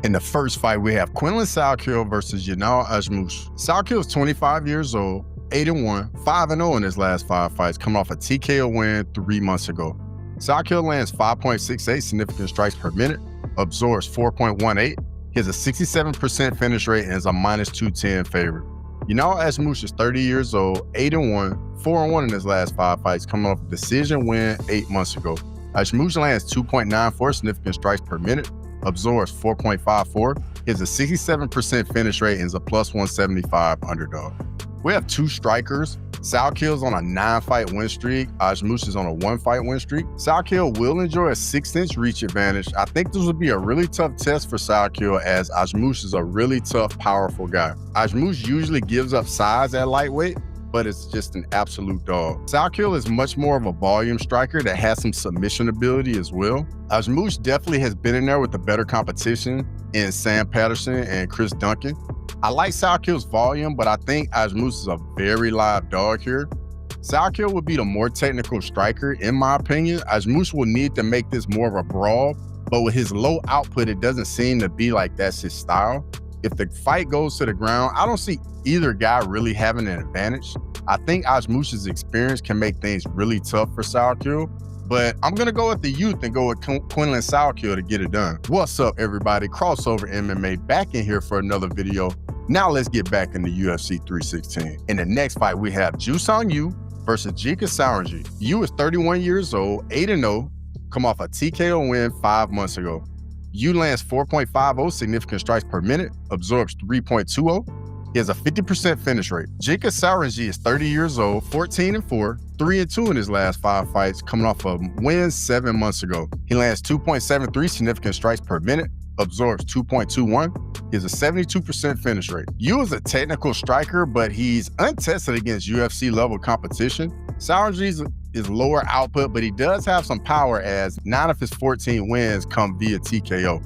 In the first fight, we have Quillan Salkilld versus Yanal Ashmouz. Salkilld is 25 years old, 8-1, 5-0 in his last 5 fights, coming off a TKO win 3 months ago. Salkilld lands 5.68 significant strikes per minute, absorbs 4.18, he has a 67% finish rate, and is a -210 favorite. Yanal Ashmouz is 30 years old, 8-1, 4-1 in his last 5 fights, coming off a decision win 8 months ago. Ashmouz lands 2.94 significant strikes per minute, absorbs 4.54, he has a 67% finish rate, and is a +175 underdog. We have 2 strikers. Salkild's on a 9-fight win streak. Ashmouz is on a 1-fight win streak. Salkilld will enjoy a 6-inch reach advantage. I think this would be a really tough test for Salkilld, as Ashmouz is a really tough, powerful guy. Ashmouz usually gives up size at lightweight, but it's just an absolute dog. Salkilld is much more of a volume striker that has some submission ability as well. Ashmouz definitely has been in there with the better competition in Sam Patterson and Chris Duncan. I like Salkild's volume, but I think Ashmouz is a very live dog here. Salkilld would be the more technical striker, in my opinion. Ashmouz will need to make this more of a brawl, but with his low output, it doesn't seem to be like that's his style. If the fight goes to the ground, I don't see either guy really having an advantage. I think Ashmouz's experience can make things really tough for Salkilld, but I'm gonna go with the youth and go with Quillan Salkilld to get it done. What's up, everybody? Crossover MMA back in here for another video. Now let's get back into UFC 316. In the next fight, we have Joosang You versus Jeka Saragih. You is 31 years old, 8-0, come off a TKO win 5 months ago. You lands 4.50 significant strikes per minute, absorbs 3.20. He has a 50% finish rate. Jeka Saragih is 30 years old, 14-4, 3-2 in his last 5 fights, coming off a win 7 months ago. He lands 2.73 significant strikes per minute, absorbs 2.21. He has a 72% finish rate. You is a technical striker, but he's untested against UFC level competition. Saragih is lower output, but he does have some power, as 9 of his 14 wins come via TKO.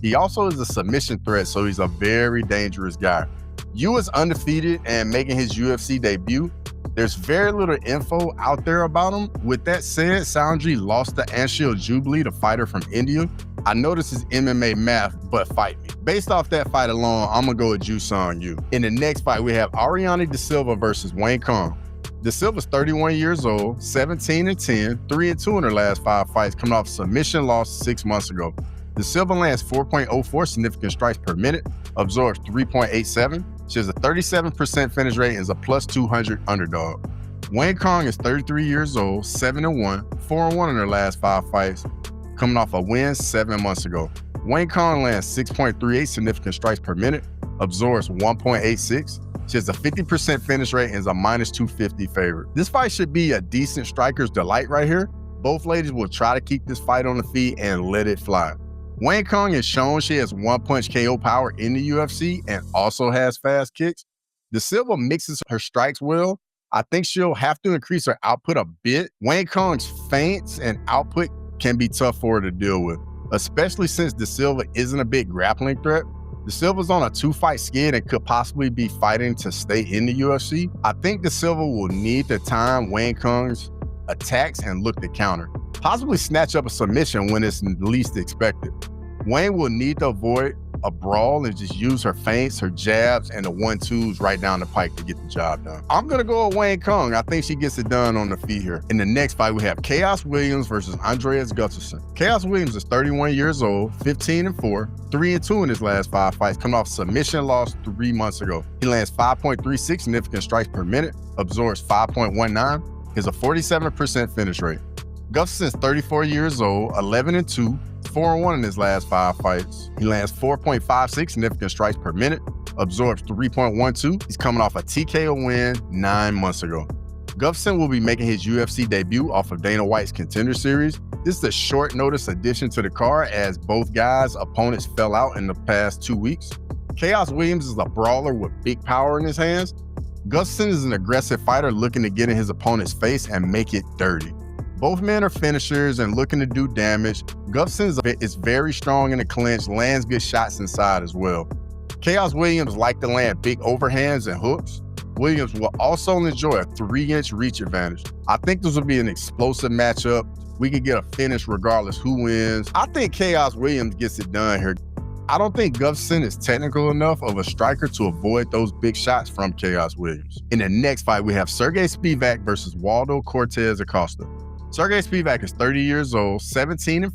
He also is a submission threat, so he's a very dangerous guy. You is undefeated and making his UFC debut. There's very little info out there about him. With that said, Saragih lost to Anshil Jubilee, the fighter from India. I know this is MMA math, but fight me. Based off that fight alone, I'm gonna go with Joosang You. In the next fight, we have Ariana De Silva versus Wang. De Silva's 31 years old, 17-10, 3-2 in her last 5 fights, coming off a submission loss 6 months ago. De Silva lands 4.04 significant strikes per minute, absorbs 3.87. She has a 37% finish rate and is a +200 underdog. Wang is 33 years old, 7-1, 4-1 in her last 5 fights, coming off a win 7 months ago. Wang lands 6.38 significant strikes per minute, absorbs 1.86. She has a 50% finish rate and is a -250 favorite. This fight should be a decent striker's delight right here. Both ladies will try to keep this fight on the feet and let it fly. Wang has shown she has one-punch KO power in the UFC and also has fast kicks. De Silva mixes her strikes well. I think she'll have to increase her output a bit. Wang's feints and output can be tough for her to deal with, especially since De Silva isn't a big grappling threat. De Silva's on a 2-fight skid and could possibly be fighting to stay in the UFC. I think De Silva will need to time Wang's attacks and look to counter, possibly snatch up a submission when it's least expected. Wang will need to avoid a brawl and just use her feints, her jabs, and the 1-2s right down the pike to get the job done. I'm gonna go with Wang. I think she gets it done on the feet here. In the next fight, we have Khaos Williams versus Andreas Gustafsson. Khaos Williams is 31 years old, 15-4, 3-2 in his last 5 fights, coming off submission loss 3 months ago. He lands 5.36 significant strikes per minute, absorbs 5.19, has a 47% finish rate. Gustafsson's 34 years old, 11-2, 4-1 in his last 5 fights. He lands 4.56 significant strikes per minute, absorbs 3.12. He's coming off a TKO win 9 months ago. Gustafsson will be making his UFC debut off of Dana White's Contender Series. This is a short notice addition to the card, as both guys' opponents fell out in the past 2 weeks. Khaos Williams is a brawler with big power in his hands. Gustafsson is an aggressive fighter looking to get in his opponent's face and make it dirty. Both men are finishers and looking to do damage. Gustafsson is very strong in the clinch, lands good shots inside as well. Khaos Williams like to land big overhands and hooks. Williams will also enjoy a 3-inch reach advantage. I think this will be an explosive matchup. We can get a finish regardless who wins. I think Khaos Williams gets it done here. I don't think Gustafsson is technical enough of a striker to avoid those big shots from Khaos Williams. In the next fight, we have Serghei Spivac versus Waldo Cortes Acosta. Serghei Spivac is 30 years old, 17-5,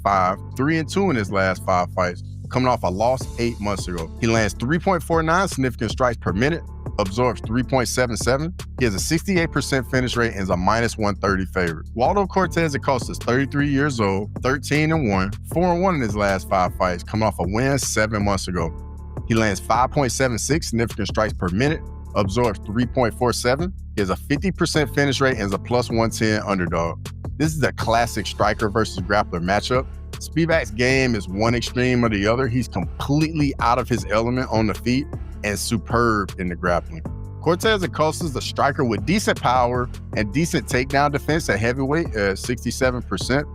3-2 in his last 5 fights, coming off a loss 8 months ago. He lands 3.49 significant strikes per minute, absorbs 3.77. He has a 68% finish rate and is a -130 favorite. Waldo Cortes Acosta is 33 years old, 13-1, 4-1 in his last 5 fights, coming off a win 7 months ago. He lands 5.76 significant strikes per minute, absorbs 3.47. He has a 50% finish rate and is a +110 underdog. This is a classic striker versus grappler matchup. Spivac's game is one extreme or the other. He's completely out of his element on the feet and superb in the grappling. Cortes Acosta is a striker with decent power and decent takedown defense at heavyweight at 67%.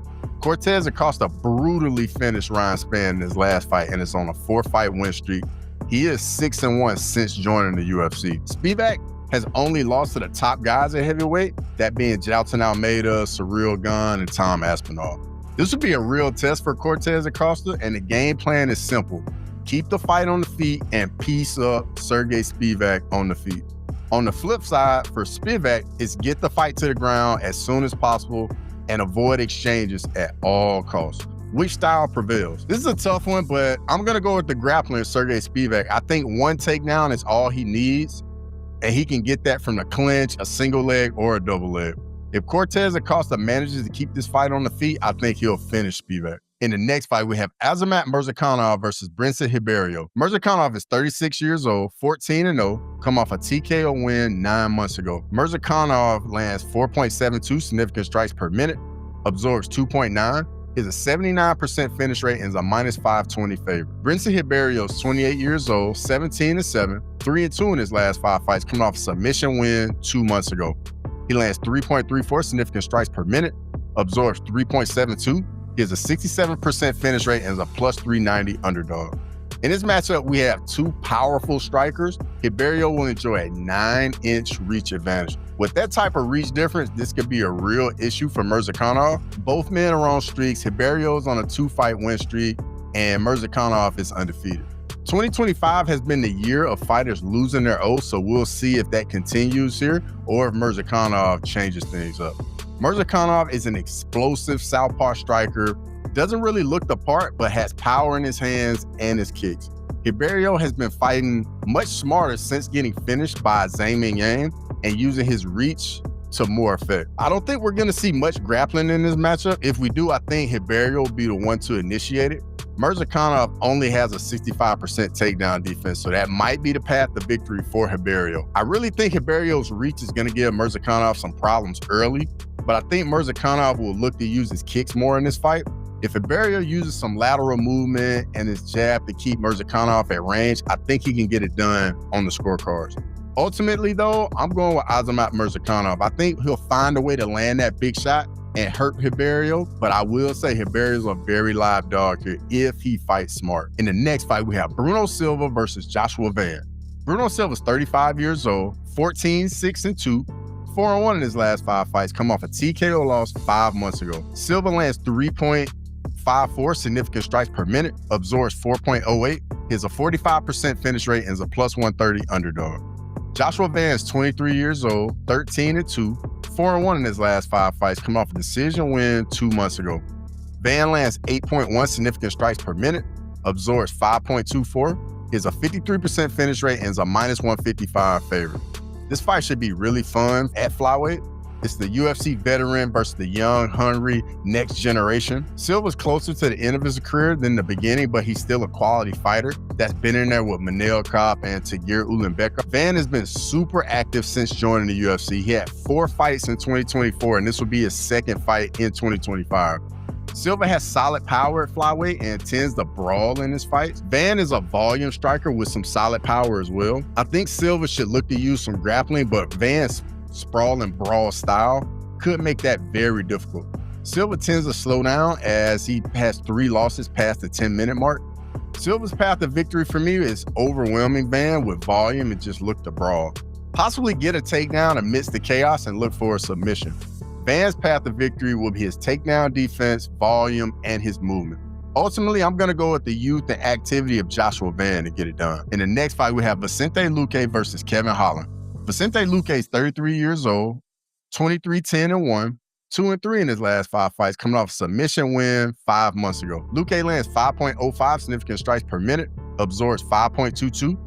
Cortes Acosta brutally finished Ryan Spann in his last fight and is on a 4-fight win streak. He is 6-1 since joining the UFC. Spivac has only lost to the top guys at heavyweight, that being Jailton Almeida, Cyril Gane, and Tom Aspinall. This would be a real test for Cortes Acosta, and the game plan is simple. Keep the fight on the feet and piece up Serghei Spivac on the feet. On the flip side, for Spivac, it's get the fight to the ground as soon as possible and avoid exchanges at all costs. Which style prevails? This is a tough one, but I'm going to go with the grappler Serghei Spivac. I think one takedown is all he needs, and he can get that from the clinch, a single leg, or a double leg. If Cortes Acosta manages to keep this fight on the feet, I think he'll finish Spivac. In the next fight, we have Azamat Murzakanov versus Brendson Ribeiro. Murzakanov is 36 years old, 14-0, come off a TKO win 9 months ago. Murzakanov lands 4.72 significant strikes per minute, absorbs 2.9, is a 79% finish rate, and is a -520 favorite. Brendson Ribeiro is 28 years old, 17-7, 3-2 in his last 5 fights, coming off a submission win 2 months ago. He lands 3.34 significant strikes per minute, absorbs 3.72. He has a 67% finish rate and is a +390 underdog. In this matchup, we have 2 powerful strikers. Ribeiro will enjoy a 9-inch reach advantage. With that type of reach difference, this could be a real issue for Murzakanov. Both men are on streaks. Ribeiro is on a 2-fight win streak, and Murzakanov is undefeated. 2025 has been the year of fighters losing their oath, so we'll see if that continues here or if Murzakanov changes things up. Murzakanov is an explosive southpaw striker, doesn't really look the part, but has power in his hands and his kicks. Ribeiro has been fighting much smarter since getting finished by Zhang Yang and using his reach to more effect. I don't think we're going to see much grappling in this matchup. If we do, I think Ribeiro will be the one to initiate it. Murzakanov only has a 65% takedown defense, so that might be the path to victory for Ribeiro. I really think Ribeiro's reach is going to give Murzakanov some problems early, but I think Murzakanov will look to use his kicks more in this fight. If Ribeiro uses some lateral movement and his jab to keep Murzakanov at range, I think he can get it done on the scorecards. Ultimately, though, I'm going with Azamat Murzakanov. I think he'll find a way to land that big shot and hurt Ribeiro, but I will say Ribeiro's a very live dog here if he fights smart. In the next fight, we have Bruno Silva versus Joshua Van. Bruno Silva's 35 years old, 14-6-2, 4-1 in his last 5 fights, come off a TKO loss 5 months ago. Silva lands 3.54 significant strikes per minute, absorbs 4.08, has a 45% finish rate, and is a +130 underdog. Joshua Van is 23 years old, 13-2, 4-1 in his last 5 fights, come off a decision win 2 months ago. Van lands 8.1 significant strikes per minute, absorbs 5.24, has a 53% finish rate, and is a -155 favorite. This fight should be really fun at flyweight. It's the UFC veteran versus the young, hungry next generation. Silva's closer to the end of his career than the beginning, but he's still a quality fighter that's been in there with Manel Kape and Tagir Ulanbekov. Van has been super active since joining the UFC. He had 4 fights in 2024, and this will be his 2nd fight in 2025. Silva has solid power at flyweight and tends to brawl in his fights. Van is a volume striker with some solid power as well. I think Silva should look to use some grappling, but Van's sprawl and brawl style could make that very difficult. Silva tends to slow down as he has 3 losses past the 10-minute mark. Silva's path to victory for me is overwhelming Van with volume and just look to brawl. Possibly get a takedown amidst the chaos and look for a submission. Van's path to victory will be his takedown defense, volume, and his movement. Ultimately, I'm going to go with the youth and activity of Joshua Van to get it done. In the next fight, we have Vicente Luque versus Kevin Holland. Vicente Luque is 33 years old, 23-10-1, 2-3 in his last 5 fights, coming off a submission win 5 months ago. Luque lands 5.05 significant strikes per minute, absorbs 5.22,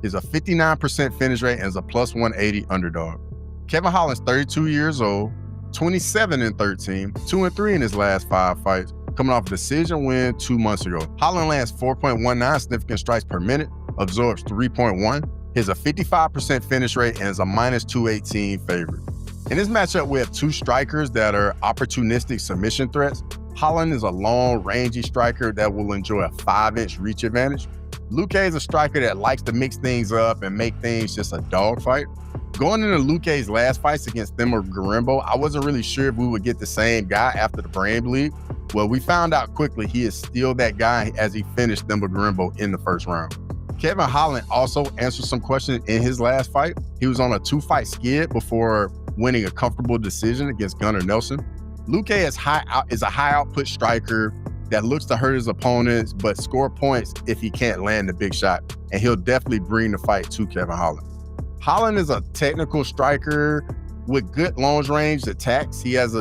is a 59% finish rate, and is a plus 180 underdog. Kevin Holland's 32 years old, 27-13, 2-3 in his last 5 fights, coming off a decision win 2 months ago. Holland lands 4.19 significant strikes per minute, absorbs 3.1, has a 55% finish rate, and is a minus 218 favorite. In this matchup, we have 2 strikers that are opportunistic submission threats. Holland is a long, rangy striker that will enjoy a 5-inch reach advantage. Luque is a striker that likes to mix things up and make things just a dogfight. Going into Luque's last fights against Themba Gorimbo, I wasn't really sure if we would get the same guy after the brain bleed. Well, we found out quickly he is still that guy as he finished Themba Gorimbo in the first round. Kevin Holland also answered some questions in his last fight. He was on a 2-fight skid before winning a comfortable decision against Gunnar Nelson. Luque is a high output striker that looks to hurt his opponents, but score points if he can't land the big shot. And he'll definitely bring the fight to Kevin Holland. Holland is a technical striker with good long-range attacks. He has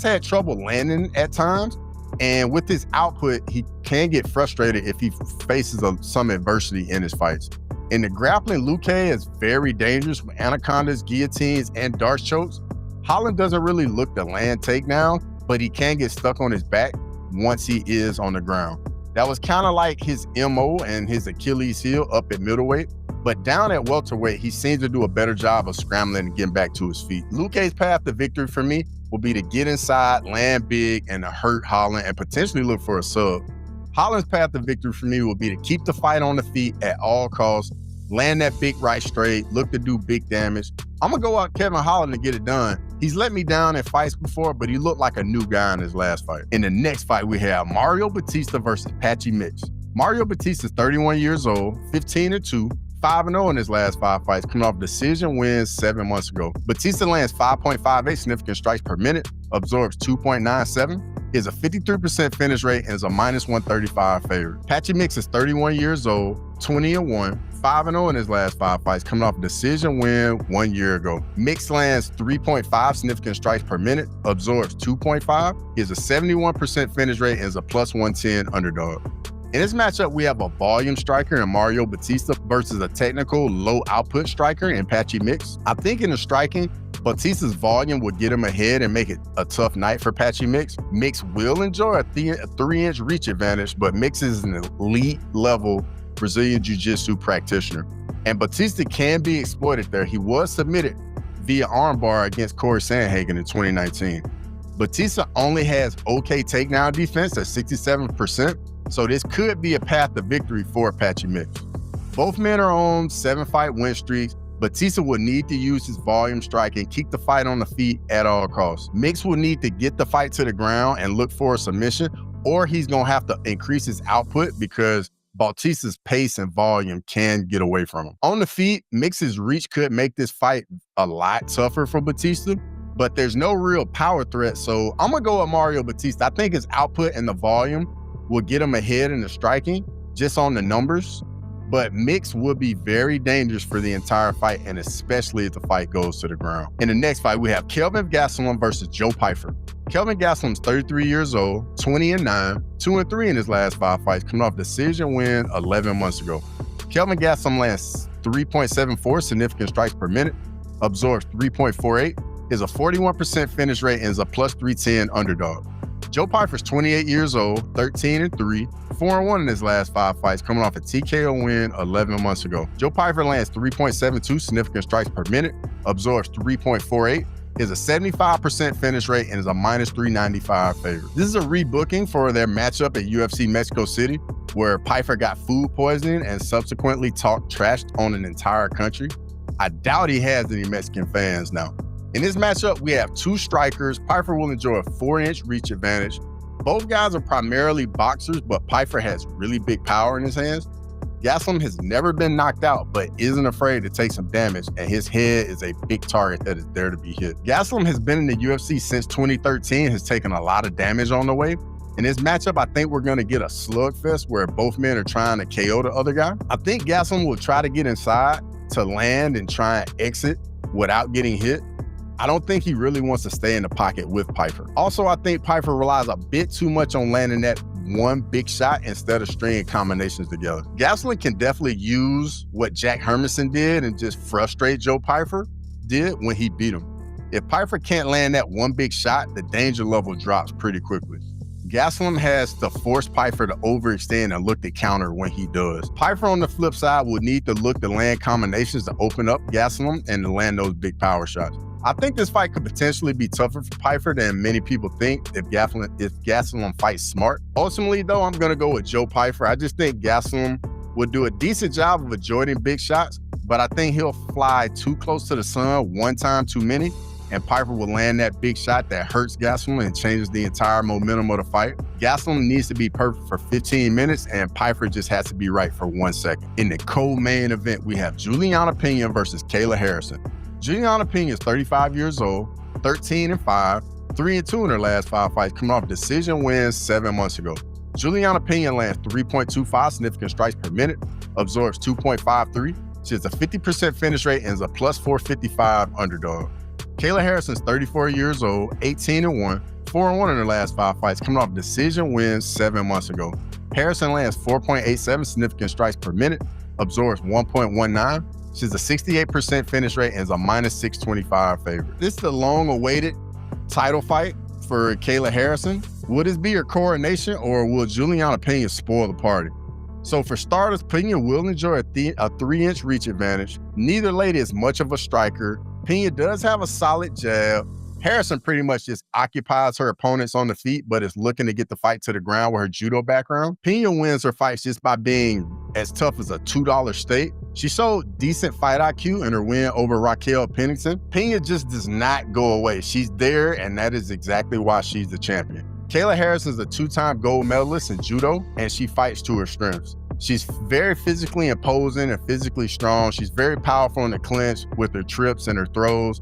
had trouble landing at times, and with his output, he can get frustrated if he faces some adversity in his fights. In the grappling, Luque is very dangerous with anacondas, guillotines, and dart chokes. Holland doesn't really look to land takedown, but he can get stuck on his back once he is on the ground. That was kind of like his MO and his Achilles heel up at middleweight, but down at welterweight, he seems to do a better job of scrambling and getting back to his feet. Luque's path to victory for me will be to get inside, land big, and to hurt Holland and potentially look for a sub. Holland's path to victory for me will be to keep the fight on the feet at all costs, land that big right straight, look to do big damage. I'm going to go out Kevin Holland to get it done. He's let me down in fights before, but he looked like a new guy in his last fight. In the next fight, we have Mario Batista versus Patchy Mix. Mario Batista is 31 years old, 15-2, 5-0 in his last 5 fights, coming off decision wins 7 months ago. Batista lands 5.58 significant strikes per minute, absorbs 2.97, is a 53% finish rate, and is a minus 135 favorite. Patchy Mix is 31 years old, 20-1, 5-0 in his last 5 fights, coming off a decision win 1 year ago. Mix lands 3.5 significant strikes per minute, absorbs 2.5, is a 71% finish rate, and is a plus 110 underdog. In this matchup, we have a volume striker in Mario Batista versus a technical low-output striker in Patchy Mix. I think in the striking, Batista's volume would get him ahead and make it a tough night for Patchy Mix. Mix will enjoy a 3-inch reach advantage, but Mix is an elite-level Brazilian Jiu-Jitsu practitioner, and Batista can be exploited there. He was submitted via armbar against Corey Sandhagen in 2019. Batista only has okay takedown defense at 67%, so this could be a path to victory for Patchy Mix. Both men are on 7-fight win streaks. Batista will need to use his volume strike and keep the fight on the feet at all costs. Mix will need to get the fight to the ground and look for a submission, or he's gonna have to increase his output because Batista's pace and volume can get away from him. On the feet, Mix's reach could make this fight a lot tougher for Batista, but there's no real power threat, so I'm gonna go with Mario Batista. I think his output and the volume will get him ahead in the striking, just on the numbers, but Mix would be very dangerous for the entire fight, and especially if the fight goes to the ground. In the next fight, we have Kelvin Gastelum versus Joe Pyfer. Kelvin Gastelum's 33 years old, 20-9, 2-3 in his last 5 fights, coming off decision win 11 months ago. Kelvin Gastelum lands 3.74 significant strikes per minute, absorbs 3.48, is a 41% finish rate, and is a plus 310 underdog. Joe Pyfer's 28 years old, 13-3, 4-1 in his last 5 fights, coming off a TKO win 11 months ago. Joe Pyfer lands 3.72 significant strikes per minute, absorbs 3.48, is a 75% finish rate, and is a minus 395 favorite. This is a rebooking for their matchup at UFC Mexico City, where Pyfer got food poisoning and subsequently talked trash on an entire country. I doubt he has any Mexican fans now. In this matchup, we have 2 strikers. Pyfer will enjoy a 4-inch reach advantage. Both guys are primarily boxers, but Pyfer has really big power in his hands. Gastelum has never been knocked out, but isn't afraid to take some damage, and his head is a big target that is there to be hit. Gastelum has been in the UFC since 2013, has taken a lot of damage on the way. In this matchup, I think we're going to get a slugfest where both men are trying to KO the other guy. I think Gastelum will try to get inside to land and try and exit without getting hit. I don't think he really wants to stay in the pocket with Pyfer. Also, I think Pyfer relies a bit too much on landing that one big shot instead of stringing combinations together. Gastelum can definitely use what Jack Hermanson did and just frustrate Joe Pyfer did when he beat him. If Pyfer can't land that one big shot, the danger level drops pretty quickly. Gastelum has to force Pyfer to overextend and look to counter when he does. Pyfer on the flip side will need to look to land combinations to open up Gastelum and to land those big power shots. I think this fight could potentially be tougher for Pyfer than many people think if Gastelum fights smart. Ultimately, though, I'm going to go with Joe Pyfer. I just think Gastelum will do a decent job of avoiding big shots, but I think he'll fly too close to the sun one time too many, and Pyfer will land that big shot that hurts Gastelum and changes the entire momentum of the fight. Gastelum needs to be perfect for 15 minutes, and Pyfer just has to be right for 1 second. In the co-main event, we have Juliana Pena versus Kayla Harrison. Juliana Pena is 35 years old, 13-5, 3-2 in her last 5 fights, coming off decision wins 7 months ago. Juliana Pena lands 3.25 significant strikes per minute, absorbs 2.53. She has a 50% finish rate and is a plus 455 underdog. Kayla Harrison's 34 years old, 18-1, 4-1 in her last 5 fights, coming off decision wins 7 months ago. Harrison lands 4.87 significant strikes per minute, absorbs 1.19. She has a 68% finish rate and is a minus 625 favorite. This is the long-awaited title fight for Kayla Harrison. Will this be her coronation, or will Juliana Pena spoil the party? So for starters, Pena will enjoy a 3-inch reach advantage. Neither lady is much of a striker. Pena does have a solid jab. Harrison pretty much just occupies her opponents on the feet, but is looking to get the fight to the ground with her judo background. Pena wins her fights just by being as tough as a $2 steak. She showed decent fight IQ in her win over Raquel Pennington. Pena just does not go away. She's there, and that is exactly why she's the champion. Kayla Harrison is a 2-time gold medalist in judo, and she fights to her strengths. She's very physically imposing and physically strong. She's very powerful in the clinch with her trips and her throws.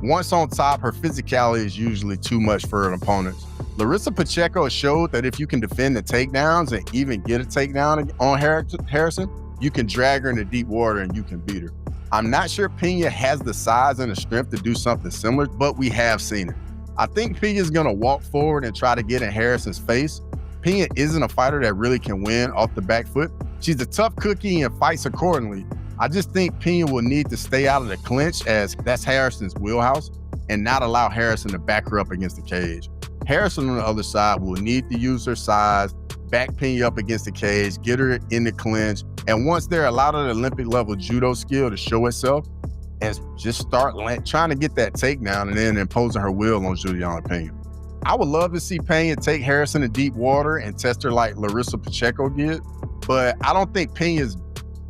Once on top, her physicality is usually too much for her opponents. Larissa Pacheco showed that if you can defend the takedowns and even get a takedown on Harrison, you can drag her into deep water and you can beat her. I'm not sure Pena has the size and the strength to do something similar, but we have seen it. I think Pena is going to walk forward and try to get in Harrison's face. Pena isn't a fighter that really can win off the back foot. She's a tough cookie and fights accordingly. I just think Pena will need to stay out of the clinch, as that's Harrison's wheelhouse, and not allow Harrison to back her up against the cage. Harrison on the other side will need to use her size, back Pena up against the cage, get her in the clinch, and once they're allowed an Olympic level judo skill to show itself, and just start trying to get that takedown and then imposing her will on Juliana Pena. I would love to see Pena take Harrison in deep water and test her like Larissa Pacheco did, but I don't think Pena's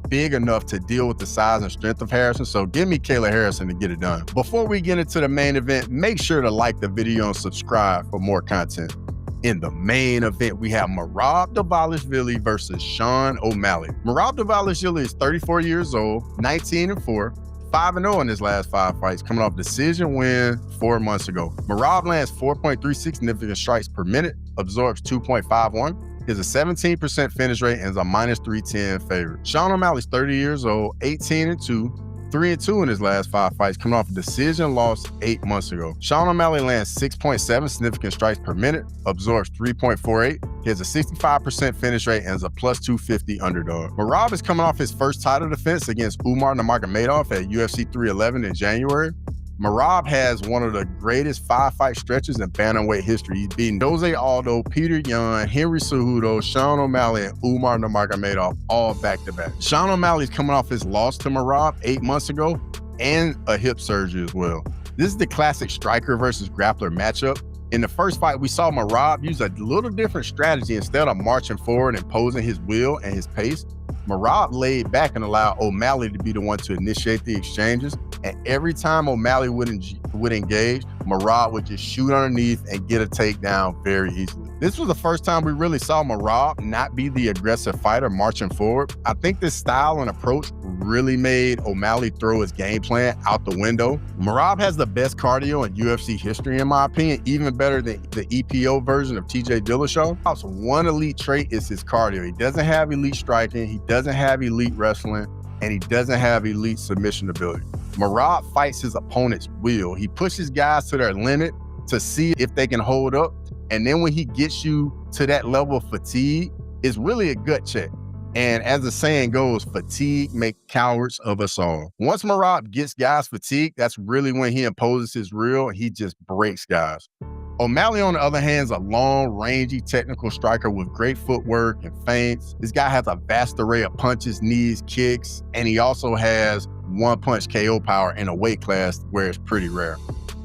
big enough to deal with the size and strength of Harrison, so give me Kayla Harrison to get it done. Before we get into the main event, make sure to like the video and subscribe for more content. In the main event, we have Merab Dvalishvili versus Sean O'Malley. Merab Dvalishvili is 34 years old, 19-4, 5-0 in his last 5 fights, coming off decision win 4 months ago. Merab lands 4.36 significant strikes per minute, absorbs 2.51. He has a 17% finish rate and is a minus 310 favorite. Sean O'Malley's 30 years old, 18-2, 3-2 in his last 5 fights, coming off a decision loss 8 months ago. Sean O'Malley lands 6.7 significant strikes per minute, absorbs 3.48. He has a 65% finish rate and is a plus 250 underdog. Merab is coming off his first title defense against Umar Nurmagomedov at UFC 311 in January. Merab has one of the greatest 5-fight stretches in bantamweight history. He's beaten Jose Aldo, Peter Yan, Henry Cejudo, Sean O'Malley, and Umar Nurmagomedov all back-to-back. Sean O'Malley's coming off his loss to Merab 8 months ago and a hip surgery as well. This is the classic striker versus grappler matchup. In the first fight, we saw Merab use a little different strategy. Instead of marching forward and imposing his will and his pace, Merab laid back and allowed O'Malley to be the one to initiate the exchanges. And every time O'Malley would engage, Merab would just shoot underneath and get a takedown very easily. This was the first time we really saw Merab not be the aggressive fighter marching forward. I think this style and approach really made O'Malley throw his game plan out the window. Merab has the best cardio in UFC history, in my opinion, even better than the EPO version of TJ Dillashaw. One elite trait is his cardio. He doesn't have elite striking, he doesn't have elite wrestling, and he doesn't have elite submission ability. Merab fights his opponent's will. He pushes guys to their limit to see if they can hold up. And then when he gets you to that level of fatigue, it's really a gut check. And as the saying goes, fatigue makes cowards of us all. Once Merab gets guys fatigued, that's really when he imposes his will. He just breaks guys. O'Malley, on the other hand, is a long, rangy, technical striker with great footwork and feints. This guy has a vast array of punches, knees, kicks, and he also has one-punch KO power in a weight class where it's pretty rare.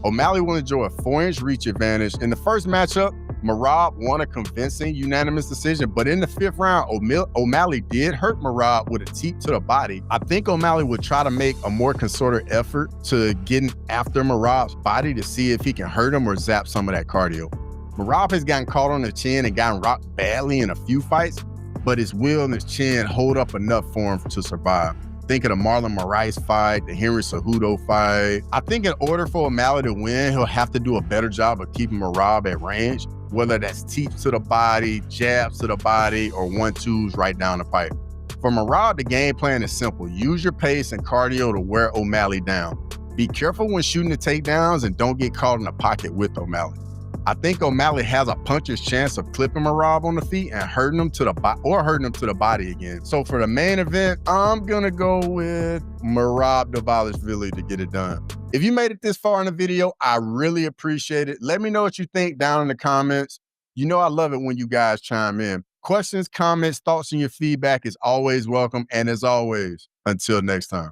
O'Malley will enjoy a 4-inch reach advantage. In the first matchup, Merab won a convincing unanimous decision, but in the 5th round, O'Malley did hurt Merab with a teep to the body. I think O'Malley would try to make a more concerted effort to getting after Merab's body to see if he can hurt him or zap some of that cardio. Merab has gotten caught on the chin and gotten rocked badly in a few fights, but his will and his chin hold up enough for him to survive. Think of the Marlon Moraes fight, the Henry Cejudo fight. I think in order for O'Malley to win, he'll have to do a better job of keeping Merab at range, whether that's teeps to the body, jabs to the body, or 1-2s right down the pipe. For Merab, the game plan is simple. Use your pace and cardio to wear O'Malley down. Be careful when shooting the takedowns and don't get caught in the pocket with O'Malley. I think O'Malley has a puncher's chance of clipping Merab on the feet and hurting him to the body again. So for the main event, I'm gonna go with Merab Dvalishvili to get it done. If you made it this far in the video, I really appreciate it. Let me know what you think down in the comments. You know I love it when you guys chime in. Questions, comments, thoughts, and your feedback is always welcome. And as always, until next time.